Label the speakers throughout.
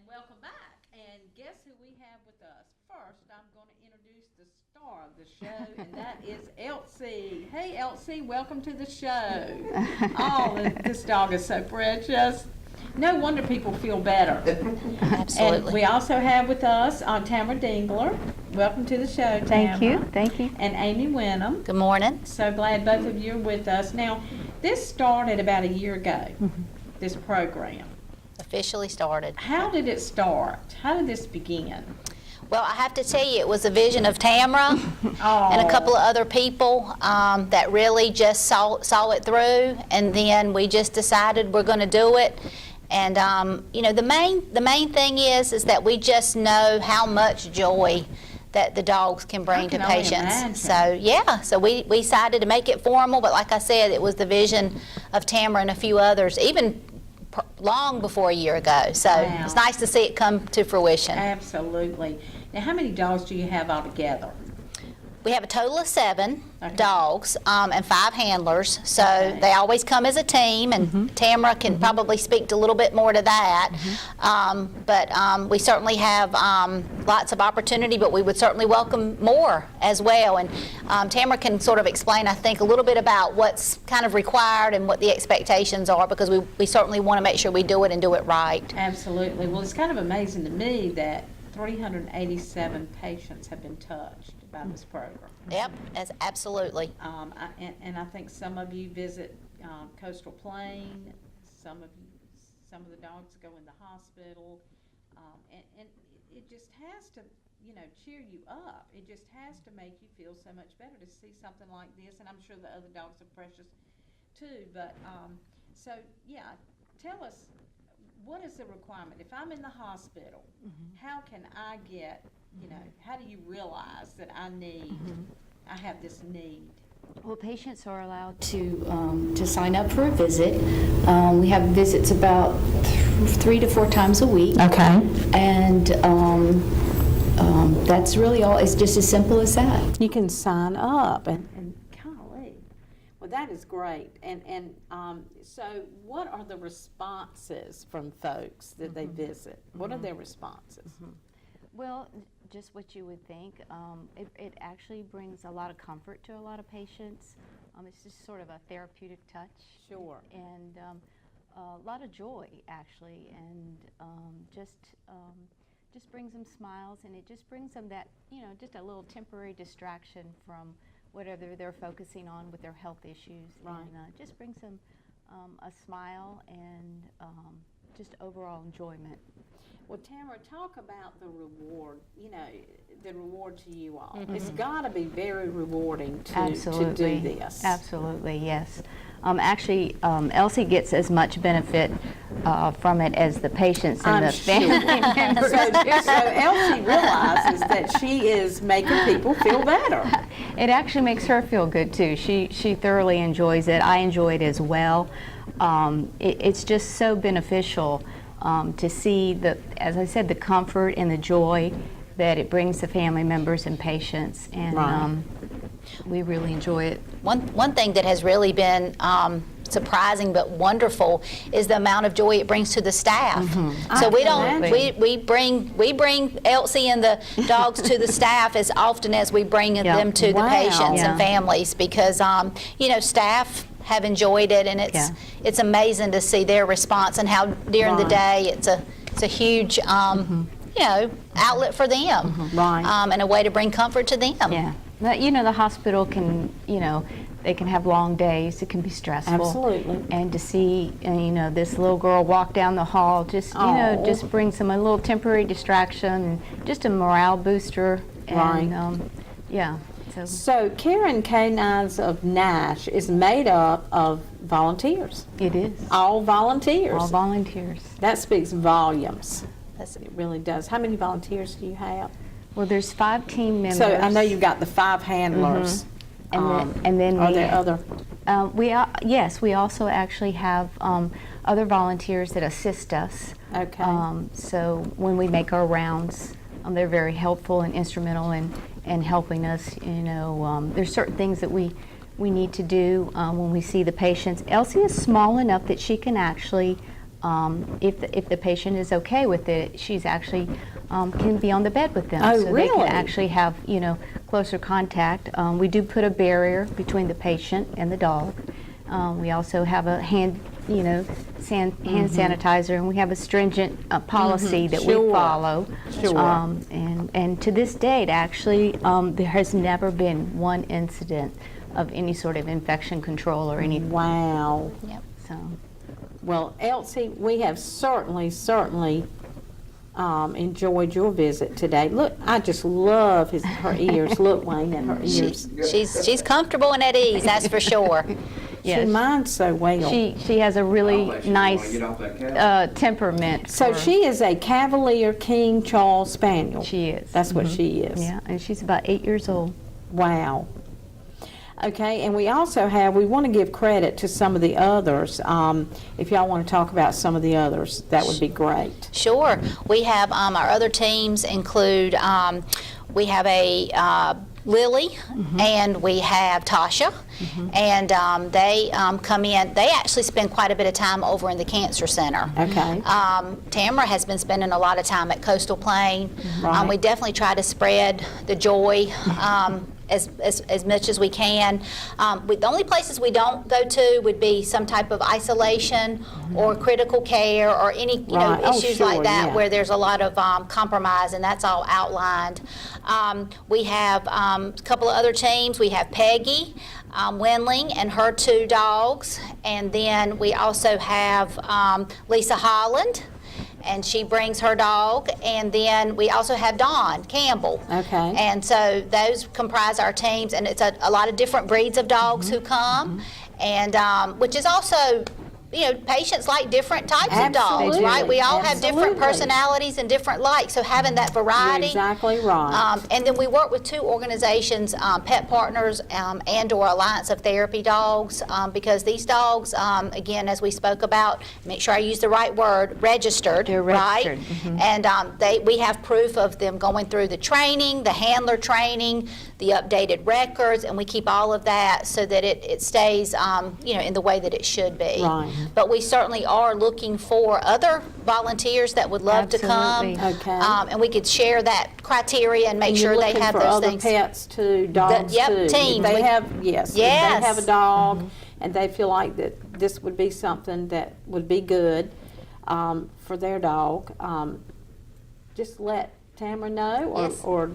Speaker 1: welcome back. And guess who we have with us? First, I'm going to introduce the star of the show, and that is Elsie. Hey, Elsie, welcome to the show. Oh, this dog is so precious. No wonder people feel better.
Speaker 2: Absolutely.
Speaker 1: And we also have with us Tamera Dengler. Welcome to the show, Tamera.
Speaker 3: Thank you. Thank you.
Speaker 1: And Amy Winham.
Speaker 2: Good morning.
Speaker 1: So glad both of you are with us. Now, this started about a year ago, this program.
Speaker 2: Officially started.
Speaker 1: How did it start? How did this begin?
Speaker 2: Well, I have to tell you, it was a vision of Tamera and a couple of other people that really just saw it through, and then we just decided we're going to do it. And you know, the main thing is that we just know how much joy that the dogs can bring to patients. So yeah, so we decided to make it formal, but like I said, it was the vision of Tamera and a few others, even long before a year ago. So
Speaker 1: wow.
Speaker 2: It's nice to see it come to fruition.
Speaker 1: Absolutely. Now, how many dogs do you have altogether?
Speaker 2: We have a total of 7
Speaker 1: okay.
Speaker 2: dogs and 5 handlers, so they always come as a team, and Tamera can probably speak a little bit more to that. But we certainly have lots of opportunity, but we would certainly welcome more as well. And Tamera can sort of explain, I think, a little bit about what's kind of required and what the expectations are, because we certainly want to make sure we do it and do it right.
Speaker 1: Absolutely. Well, it's kind of amazing to me that 387 patients have been touched by this program.
Speaker 2: Yep, absolutely.
Speaker 1: And I think some of you visit Coastal Plain. Some of the dogs go in the hospital, and it just has to, you know, cheer you up. It just has to make you feel so much better to see something like this. And I'm sure the other dogs are precious too. But so yeah, tell us, what is the requirement? If I'm in the hospital, how can I get, you know, how do you realize that I have this need?
Speaker 3: Well, patients are allowed to sign up for a visit. We have visits about 3 to 4 times a week.
Speaker 1: Okay.
Speaker 3: And that's really all. It's just as simple as that.
Speaker 1: You can sign up, and golly, well, that is great. And so what are the responses from folks that they visit? What are their responses?
Speaker 3: Well, just what you would think. It actually brings a lot of comfort to a lot of patients. It's just sort of a therapeutic touch.
Speaker 1: Sure.
Speaker 3: And a lot of joy, actually, and just brings them smiles, and it just brings them that, you know, just a little temporary distraction from whatever they're focusing on with their health issues.
Speaker 1: Right.
Speaker 3: And just brings them a smile and just overall enjoyment.
Speaker 1: Well, Tamera, talk about the reward, you know, the reward to you all. It's got to be very rewarding to do this.
Speaker 3: Absolutely, yes. Actually, Elsie gets as much benefit from it as the patients and the family members.
Speaker 1: So Elsie realizes that she is making people feel better.
Speaker 3: It actually makes her feel good, too. She thoroughly enjoys it. I enjoy it as well. It's just so beneficial to see, as I said, the comfort and the joy that it brings to family members and patients, and we really enjoy it.
Speaker 2: One thing that has really been surprising but wonderful is the amount of joy it brings to the staff. So we bring Elsie and the dogs to the staff as often as we bring them to the patients and families, because you know, staff have enjoyed it, and it's amazing to see their response and how during the day it's a huge you know, outlet for them, and a way to bring comfort to them.
Speaker 3: Yeah, you know, the hospital can, you know, they can have long days. It can be stressful.
Speaker 1: Absolutely.
Speaker 3: And to see, you know, this little girl walk down the hall, just you know, just brings them a little temporary distraction and just a morale booster. And yeah.
Speaker 1: So Canines of Nash is made up of volunteers.
Speaker 3: It is.
Speaker 1: All volunteers.
Speaker 3: All volunteers.
Speaker 1: That speaks volumes. It really does. How many volunteers do you have?
Speaker 3: Well, there's 5 team members.
Speaker 1: So I know you've got the 5 handlers.
Speaker 3: And then
Speaker 1: are there other?
Speaker 3: Yes, we also actually have other volunteers that assist us.
Speaker 1: Okay.
Speaker 3: So when we make our rounds, they're very helpful and instrumental in helping us. You know, there's certain things that we need to do when we see the patients. Elsie is small enough that she can actually if the patient is okay with it, she's actually can be on the bed with them.
Speaker 4: Oh,
Speaker 3: so
Speaker 4: really?
Speaker 3: they can actually have, closer contact. We do put a barrier between the patient and the dog. We also have a hand sanitizer, and we have a stringent policy that we
Speaker 4: Sure.
Speaker 3: follow.
Speaker 4: Sure.
Speaker 3: And to this date, actually, there has never been one incident of any sort of infection control or anything.
Speaker 4: Wow.
Speaker 2: Yep.
Speaker 3: So,
Speaker 4: Well, Elsie, we have certainly enjoyed your visit today. Look, I just love her ears. Look, Wayne, at her ears.
Speaker 2: She's comfortable and at ease, that's for sure.
Speaker 4: She
Speaker 3: yes.
Speaker 4: minds so well.
Speaker 3: She has a really nice temperament.
Speaker 4: So
Speaker 3: for-
Speaker 4: she is a Cavalier King Charles Spaniel.
Speaker 3: She is.
Speaker 4: That's what she is.
Speaker 3: Yeah, and she's about 8 years old.
Speaker 4: Wow. Okay, and we want to give credit to some of the others. If y'all want to talk about some of the others, that would be great.
Speaker 2: Sure. We have our other teams include, we have a Lily, and we have Tasha, and they come in. They actually spend quite a bit of time over in the Cancer Center.
Speaker 4: Okay.
Speaker 2: Tamera has been spending a lot of time at Coastal Plain.
Speaker 4: Right.
Speaker 2: We definitely try to spread the joy as much as we can. The only places we don't go to would be some type of isolation or critical care or any
Speaker 4: Right. Oh,
Speaker 2: issues
Speaker 4: sure,
Speaker 2: like that
Speaker 4: yeah.
Speaker 2: where there's a lot of compromise, and that's all outlined. We have a couple of other teams. We have Peggy Wendling and her 2 dogs, and then we also have Lisa Holland, and she brings her dog, and then we also have Dawn Campbell.
Speaker 4: Okay.
Speaker 2: And so those comprise our teams, and it's a lot of different breeds of dogs who come, and which is also, patients like different types of dogs,
Speaker 4: Absolutely.
Speaker 2: right? We all have different
Speaker 4: Absolutely.
Speaker 2: personalities and different likes, so having that variety.
Speaker 4: You're exactly right.
Speaker 2: And then we work with 2 organizations, Pet Partners and/or Alliance of Therapy Dogs, because these dogs, again, as we spoke about, make sure I use the right word, registered,
Speaker 3: They're
Speaker 2: right?
Speaker 3: registered,
Speaker 2: And we have proof of them going through the training, the handler training, the updated records, and we keep all of that so that it stays, in the way that it should be.
Speaker 4: Right.
Speaker 2: But we certainly are looking for other volunteers that would love to come.
Speaker 3: Absolutely.
Speaker 4: Okay.
Speaker 2: And we could share that criteria and make
Speaker 4: And
Speaker 2: sure
Speaker 4: you're
Speaker 2: they
Speaker 4: looking
Speaker 2: have
Speaker 4: for
Speaker 2: those
Speaker 4: other
Speaker 2: things.
Speaker 4: pets too, dogs
Speaker 2: yep,
Speaker 4: too. If
Speaker 2: teams.
Speaker 4: they
Speaker 2: We-
Speaker 4: have, yes. If they
Speaker 2: Yes.
Speaker 4: have a dog and they feel like that this would be something that would be good for their dog, just let Tamara know,
Speaker 2: Yes.
Speaker 4: or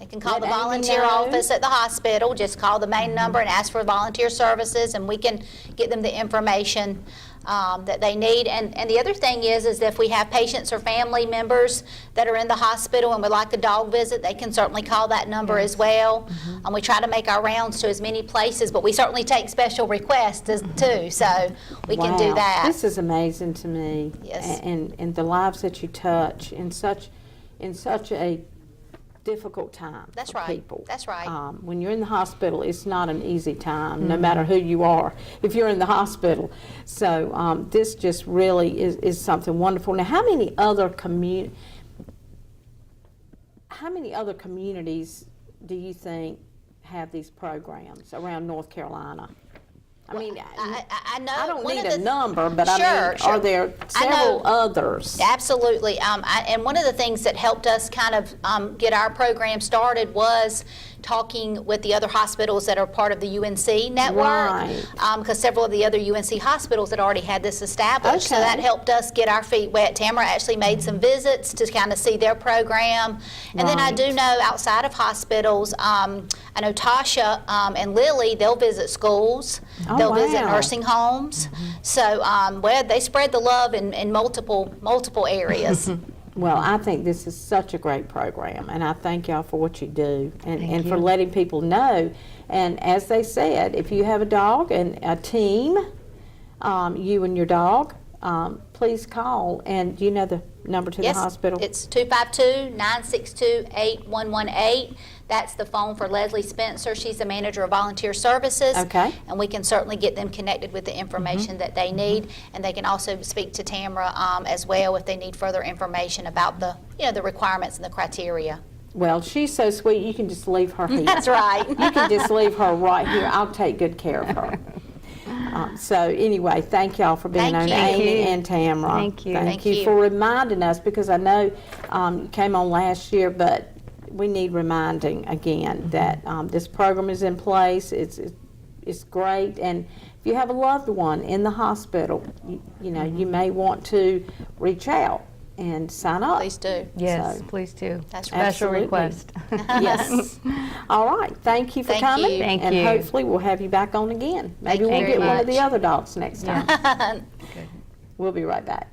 Speaker 2: They can call
Speaker 4: Let
Speaker 2: the
Speaker 4: Amy
Speaker 2: volunteer
Speaker 4: know.
Speaker 2: office at the hospital, just call the main number and ask for volunteer services, and we can get them the information that they need. And the other thing is if we have patients or family members that are in the hospital and would like a dog visit, they can certainly call that number as well. We try to make our rounds to as many places, but we certainly take special requests too, so we can do
Speaker 4: Wow.
Speaker 2: that.
Speaker 4: This is amazing to me.
Speaker 2: Yes.
Speaker 4: And the lives that you touch in such a difficult time
Speaker 2: That's
Speaker 4: for
Speaker 2: right.
Speaker 4: people.
Speaker 2: That's right.
Speaker 4: When you're in the hospital, it's not an easy time, no matter who you are, if you're in the hospital. So this just really is something wonderful. Now, how many other communities do you think have these programs around North Carolina? I mean,
Speaker 2: I know.
Speaker 4: I don't
Speaker 2: one
Speaker 4: need
Speaker 2: of
Speaker 4: a
Speaker 2: the-
Speaker 4: number, but
Speaker 2: Sure,
Speaker 4: I mean,
Speaker 2: sure.
Speaker 4: are there
Speaker 2: I know.
Speaker 4: several others?
Speaker 2: Absolutely. And one of the things that helped us kind of get our program started was talking with the other hospitals that are part of the UNC network.
Speaker 4: Right.
Speaker 2: Because several of the other UNC hospitals had already had this established. So
Speaker 4: Okay.
Speaker 2: that helped us get our feet wet. Tamara actually made some visits to kind of see their program. And then I
Speaker 4: Right.
Speaker 2: do know outside of hospitals, I know Tasha and Lily, they'll visit schools.
Speaker 4: Oh,
Speaker 2: They'll visit
Speaker 4: wow.
Speaker 2: nursing homes. So, they spread the love in multiple areas.
Speaker 4: Well, I think this is such a great program, and I thank y'all for what you do and for
Speaker 3: you.
Speaker 4: letting people know. And as they said, if you have a dog and a team, you and your dog, please call. And do you know the number to the hospital?
Speaker 2: It's 252-962-8118. That's the phone for Leslie Spencer. She's the manager of volunteer services.
Speaker 4: Okay.
Speaker 2: And we can certainly get them connected with the information that they need. And they can also speak to Tamara as well if they need further information about the requirements and the criteria.
Speaker 4: Well, she's so sweet, you can just leave her here.
Speaker 2: That's right.
Speaker 4: You can just leave her right here. I'll take good care of her. So anyway, thank y'all for being
Speaker 2: Thank
Speaker 4: on,
Speaker 2: you.
Speaker 4: Amy and Tamera.
Speaker 3: Thank you.
Speaker 4: Thank
Speaker 2: Thank
Speaker 4: you
Speaker 2: you.
Speaker 4: for reminding us, because I know you came on last year, but we need reminding again that this program is in place. It's great, and if you have a loved one in the hospital, you know, you may want to reach out and sign up.
Speaker 2: Please do.
Speaker 3: Yes,
Speaker 4: So-
Speaker 3: please do.
Speaker 2: That's
Speaker 3: Special
Speaker 4: Absolutely.
Speaker 3: request.
Speaker 4: Yes. All right. Thank you for
Speaker 2: Thank
Speaker 4: coming.
Speaker 2: you.
Speaker 3: Thank
Speaker 4: and
Speaker 3: you.
Speaker 4: hopefully we'll have you back on again. Maybe
Speaker 2: you
Speaker 4: we'll
Speaker 2: very
Speaker 4: get one of the
Speaker 2: much.
Speaker 4: other dogs next time.
Speaker 3: Good.
Speaker 4: We'll be right back.